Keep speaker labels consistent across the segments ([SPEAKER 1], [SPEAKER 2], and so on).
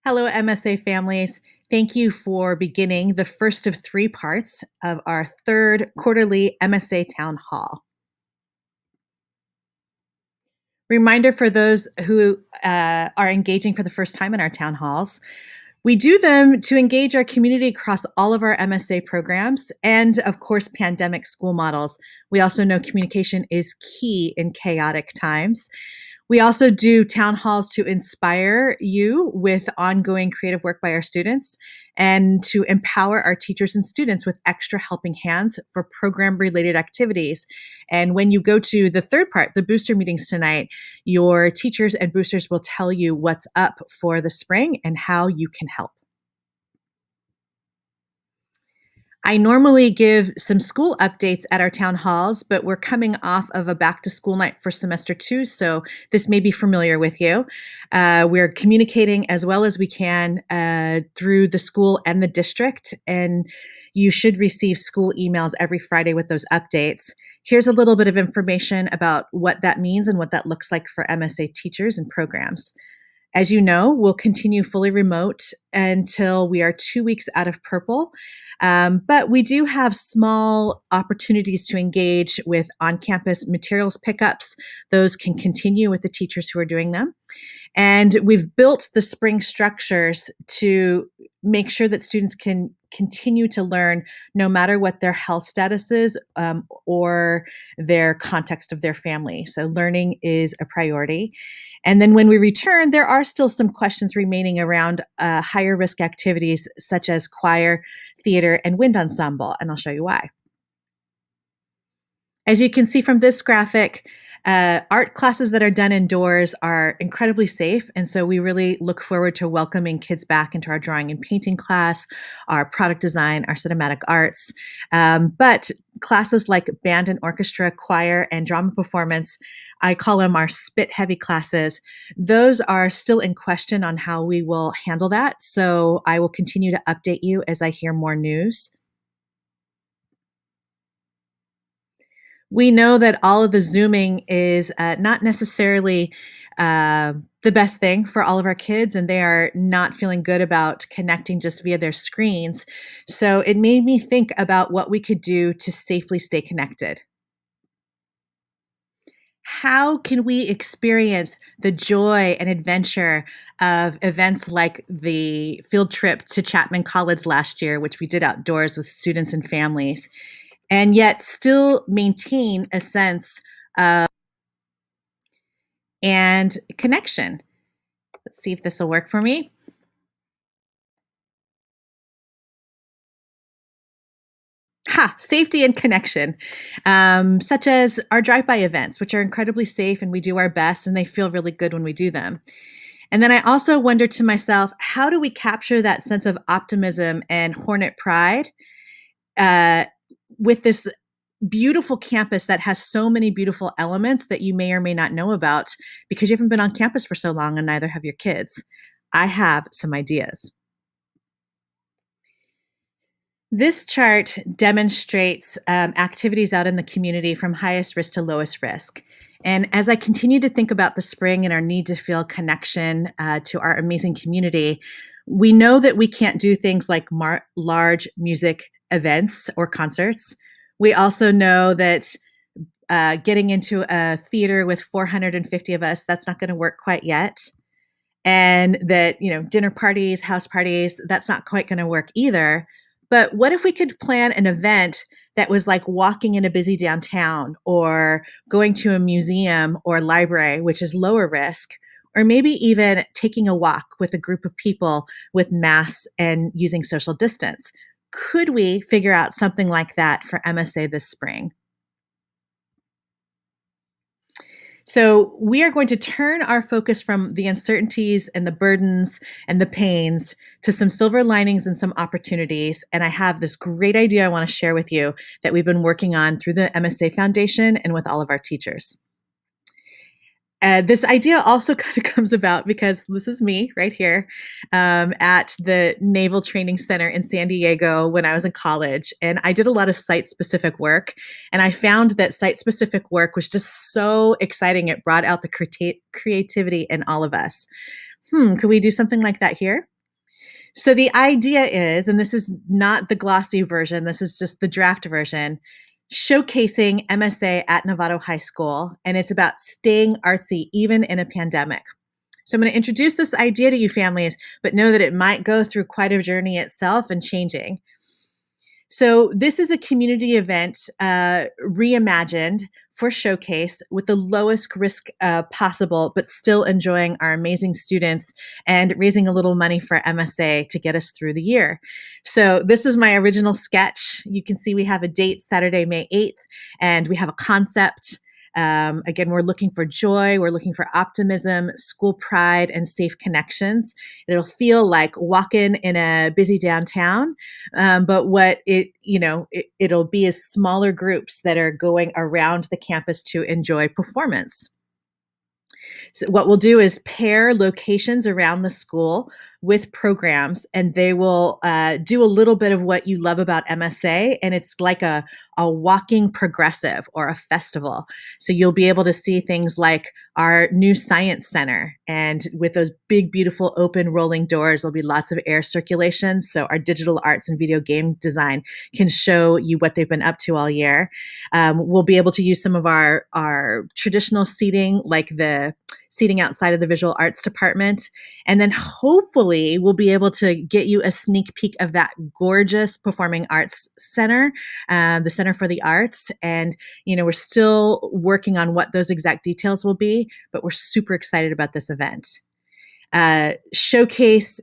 [SPEAKER 1] Hello, MSA families. Thank you for beginning the first of three parts of our third quarterly MSA Town Hall. Reminder for those who are engaging for the first time in our town halls. We do them to engage our community across all of our MSA programs and, of course, pandemic school models. We also know communication is key in chaotic times. We also do town halls to inspire you with ongoing creative work by our students and to empower our teachers and students with extra helping hands for program related activities. And when you go to the third part, the booster meetings tonight, your teachers and boosters will tell you what's up for the spring and how you can help. I normally give some school updates at our town halls, but we're coming off of a back to school night for semester 2, so this may be familiar with you. We're communicating as well as we can through the school and the district, and you should receive school emails every Friday with those updates. Here's a little bit of information about what that means and what that looks like for MSA teachers and programs. As you know, we'll continue fully remote until we are 2 weeks out of purple. But we do have small opportunities to engage with on-campus materials pickups. Those can continue with the teachers who are doing them. And we've built the spring structures to make sure that students can continue to learn no matter what their health status is or their context of their family. So learning is a priority. And then when we return, there are still some questions remaining around higher risk activities such as choir, theater, and wind ensemble, and I'll show you why. As you can see from this graphic, art classes that are done indoors are incredibly safe, and so we really look forward to welcoming kids back into our drawing and painting class, our product design, our cinematic arts. But classes like band and orchestra, choir, and drama performance, I call them our spit heavy classes. Those are still in question on how we will handle that, so I will continue to update you as I hear more news. We know that all of the Zooming is not necessarily the best thing for all of our kids, and they are not feeling good about connecting just via their screens. So it made me think about what we could do to safely stay connected. How can we experience the joy and adventure of events like the field trip to Chapman College last year, which we did outdoors with students and families, and yet still maintain a sense of and connection? Let's see if this will work for me. Safety and connection, such as our drive-by events, which are incredibly safe and we do our best and they feel really good when we do them. And then I also wonder to myself, how do we capture that sense of optimism and Hornet pride uh, with this beautiful campus that has so many beautiful elements that you may or may not know about because you haven't been on campus for so long and neither have your kids? I have some ideas. This chart demonstrates activities out in the community from highest risk to lowest risk. And as I continue to think about the spring and our need to feel connection to our amazing community, we know that we can't do things like large music events or concerts. We also know that getting into a theater with 450 of us, that's not going to work quite yet. And that, dinner parties, house parties, that's not quite going to work either. But what if we could plan an event that was like walking in a busy downtown or going to a museum or library, which is lower risk, or maybe even taking a walk with a group of people with masks and using social distance? Could we figure out something like that for MSA this spring? So we are going to turn our focus from the uncertainties and the burdens and the pains to some silver linings and some opportunities. And I have this great idea I want to share with you that we've been working on through the MSA Foundation and with all of our teachers. This idea also kind of comes about because this is me right here at the Naval Training Center in San Diego when I was in college. And I did a lot of site-specific work. And I found that site-specific work was just so exciting. It brought out the creativity in all of us. Could we do something like that here? So the idea is, and this is not the glossy version, this is just the draft version, showcasing MSA at Novato High School, and it's about staying artsy even in a pandemic. So I'm going to introduce this idea to you families, but know that it might go through quite a journey itself and changing. So this is a community event reimagined for Showcase with the lowest risk possible, but still enjoying our amazing students and raising a little money for MSA to get us through the year. So this is my original sketch. You can see we have a date, Saturday, May 8th, and we have a concept. Again, we're looking for joy, we're looking for optimism, school pride, and safe connections. It'll feel like walking in a busy downtown, but what it'll be is smaller groups that are going around the campus to enjoy performance. So what we'll do is pair locations around the school with programs, and they will do a little bit of what you love about MSA, and it's like a walking progressive or a festival. So you'll be able to see things like our new science center, and with those big, beautiful open rolling doors, there'll be lots of air circulation. So our digital arts and video game design can show you what they've been up to all year. We'll be able to use some of our traditional seating, like the seating outside of the visual arts department. And then hopefully we'll be able to get you a sneak peek of that gorgeous performing arts center, the Center for the Arts. And, we're still working on what those exact details will be, but we're super excited about this event. Showcase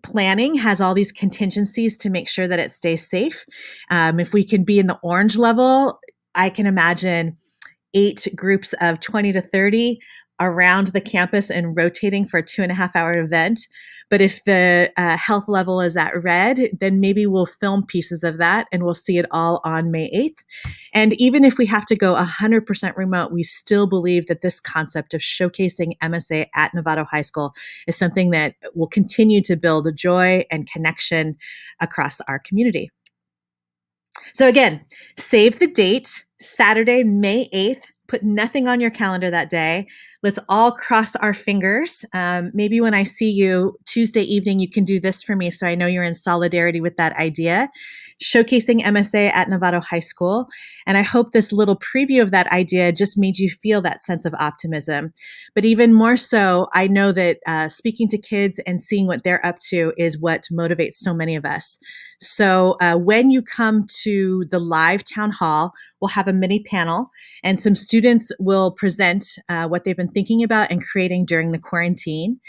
[SPEAKER 1] planning has all these contingencies to make sure that it stays safe. If we can be in the orange level, I can imagine 8 groups of 20 to 30 around the campus and rotating for a 2.5-hour event. But if the health level is at red, then maybe we'll film pieces of that and we'll see it all on May 8th. And even if we have to go 100% remote, we still believe that this concept of showcasing MSA at Novato High School is something that will continue to build joy and connection across our community. So again, save the date, Saturday, May 8th. Put nothing on your calendar that day. Let's all cross our fingers. Maybe when I see you Tuesday evening, you can do this for me so I know you're in solidarity with that idea. Showcasing MSA at Novato High School. And I hope this little preview of that idea just made you feel that sense of optimism. But even more so, I know that speaking to kids and seeing what they're up to is what motivates so many of us. So when you come to the live town hall, we'll have a mini panel and some students will present what they've been thinking about and creating during the quarantine.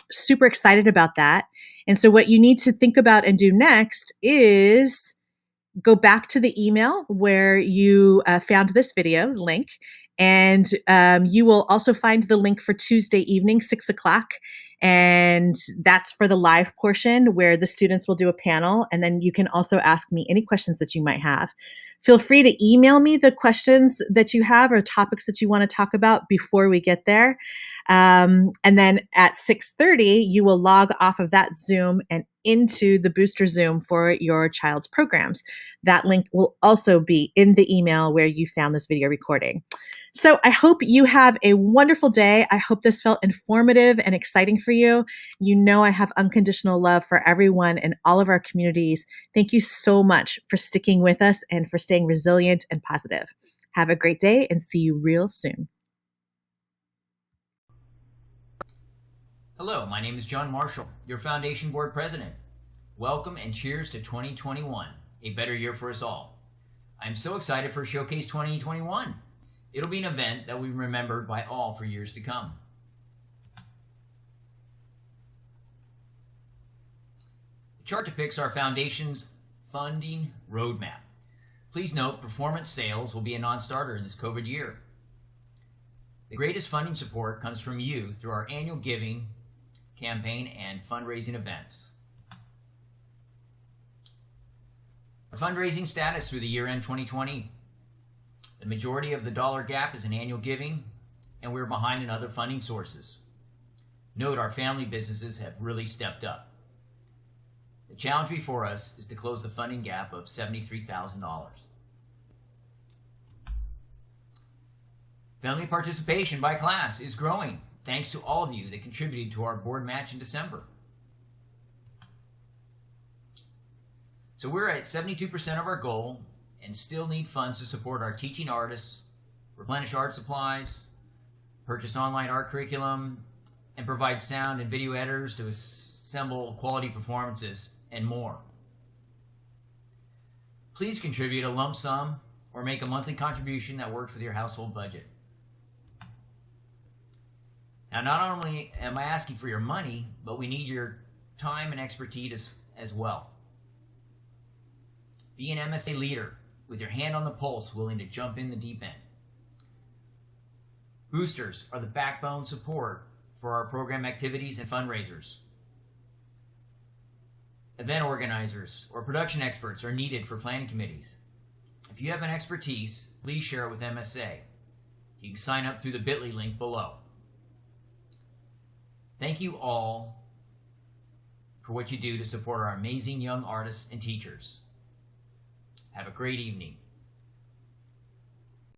[SPEAKER 1] Super excited about that. And so what you need to think about and do next is go back to the email where you found this video link. And you will also find the link for Tuesday evening, 6 o'clock. And that's for the live portion where the students will do a panel. And then you can also ask me any questions that you might have. Feel free to email me the questions that you have or topics that you want to talk about before we get there. And then at 6:30, you will log off of that Zoom and into the booster Zoom for your child's programs. That link will also be in the email where you found this video recording. So I hope you have a wonderful day. I hope this felt informative and exciting for you. You know I have unconditional love for everyone in all of our communities. Thank you so much for sticking with us and for staying resilient and positive. Have a great day and see you real soon.
[SPEAKER 2] Hello, my name is John Marshall, your Foundation Board President. Welcome and cheers to 2021, a better year for us all. I'm so excited for Showcase 2021. It'll be an event that will be remembered by all for years to come. The chart depicts our Foundation's funding roadmap. Please note, performance sales will be a non-starter in this COVID year. The greatest funding support comes from you through our annual giving campaign and fundraising events. Our fundraising status through the year-end 2020. The majority of the dollar gap is in annual giving, and we're behind in other funding sources. Note our family businesses have really stepped up. The challenge before us is to close the funding gap of $73,000. Family participation by class is growing, thanks to all of you that contributed to our board match in December. So we're at 72% of our goal and still need funds to support our teaching artists, replenish art supplies, purchase online art curriculum, and provide sound and video editors to assemble quality performances, and more. Please contribute a lump sum or make a monthly contribution that works with your household budget. Now, not only am I asking for your money, but we need your time and expertise as well. Be an MSA leader with your hand on the pulse, willing to jump in the deep end. Boosters are the backbone support for our program activities and fundraisers. Event organizers or production experts are needed for planning committees. If you have an expertise, please share it with MSA. You can sign up through the bit.ly link below. Thank you all for what you do to support our amazing young artists and teachers. Have a great evening.